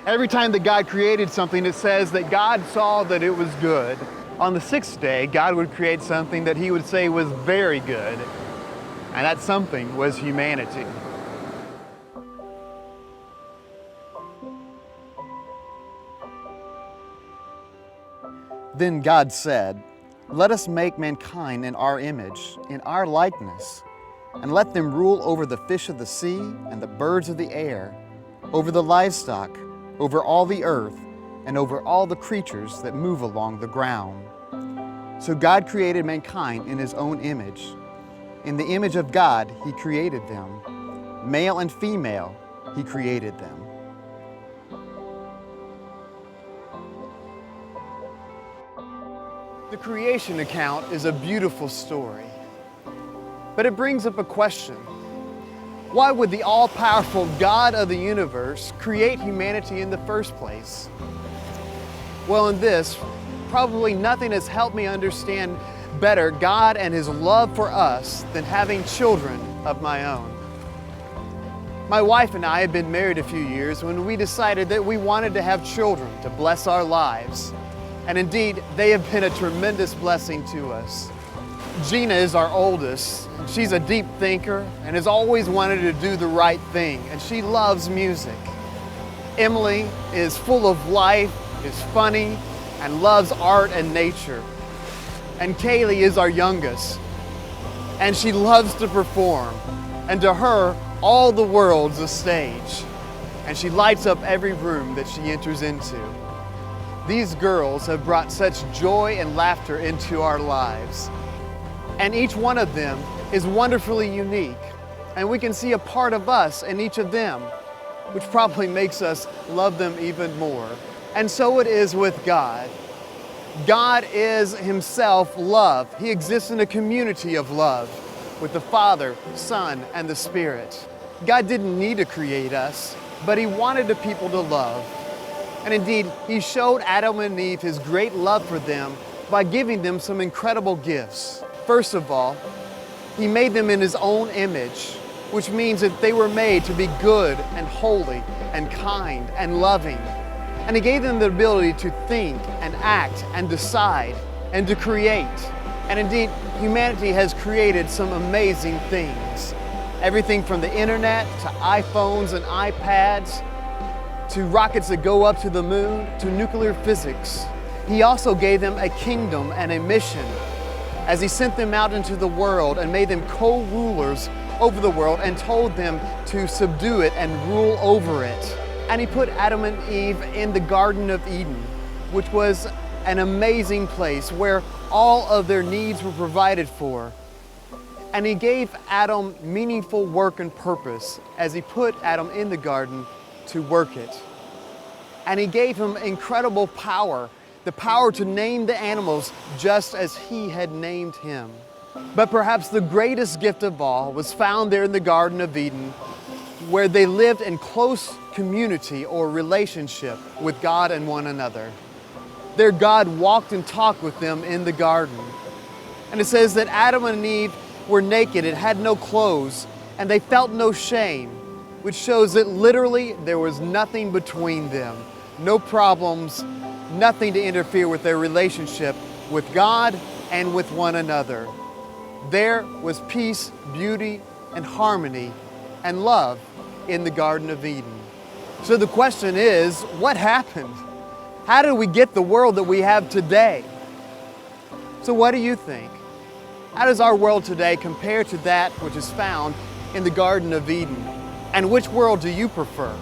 Every time that God created something, it says that God saw that it was good. On the sixth day, God would create something that He would say was very good. And that something was humanity. Then God said, "Let us make mankind in our image, in our likeness, and let them rule over the fish of the sea and the birds of the air, over the livestock, over all the earth, and over all the creatures that move along the ground." So God created mankind in His own image. In the image of God, He created them. Male and female, He created them. The creation account is a beautiful story, but it brings up a question. Why would the all-powerful God of the universe create humanity in the first place? Well, in this, probably nothing has helped me understand better God and His love for us than having children of my own. My wife and I had been married a few years when we decided that we wanted to have children to bless our lives. And indeed, they have been a tremendous blessing to us. Gina is our oldest. She's a deep thinker and has always wanted to do the right thing, and she loves music. Emily is full of life, is funny, and loves art and nature. And Kaylee is our youngest, and she loves to perform. And to her, all the world's a stage, and she lights up every room that she enters into. These girls have brought such joy and laughter into our lives. And each one of them is wonderfully unique. And we can see a part of us in each of them, which probably makes us love them even more. And so it is with God. God is Himself love. He exists in a community of love with the Father, Son, and the Spirit. God didn't need to create us, but He wanted the people to love. And indeed, He showed Adam and Eve His great love for them by giving them some incredible gifts. First of all, He made them in His own image, which means that they were made to be good and holy and kind and loving. And He gave them the ability to think and act and decide and to create. And indeed, humanity has created some amazing things. Everything from the internet to iPhones and iPads, to rockets that go up to the moon, to nuclear physics. He also gave them a kingdom and a mission as He sent them out into the world and made them co-rulers over the world and told them to subdue it and rule over it. And He put Adam and Eve in the Garden of Eden, which was an amazing place where all of their needs were provided for. And He gave Adam meaningful work and purpose as He put Adam in the garden to work it. And He gave him incredible power, the power to name the animals just as He had named him. But perhaps the greatest gift of all was found there in the Garden of Eden, where they lived in close community or relationship with God and one another. There God walked and talked with them in the garden. And it says that Adam and Eve were naked and had no clothes, and they felt no shame, which shows that literally there was nothing between them, no problems, nothing to interfere with their relationship with God and with one another. There was peace, beauty, and harmony and love in the Garden of Eden. So the question is, what happened? How did we get the world that we have today? So what do you think? How does our world today compare to that which is found in the Garden of Eden? And which world do you prefer?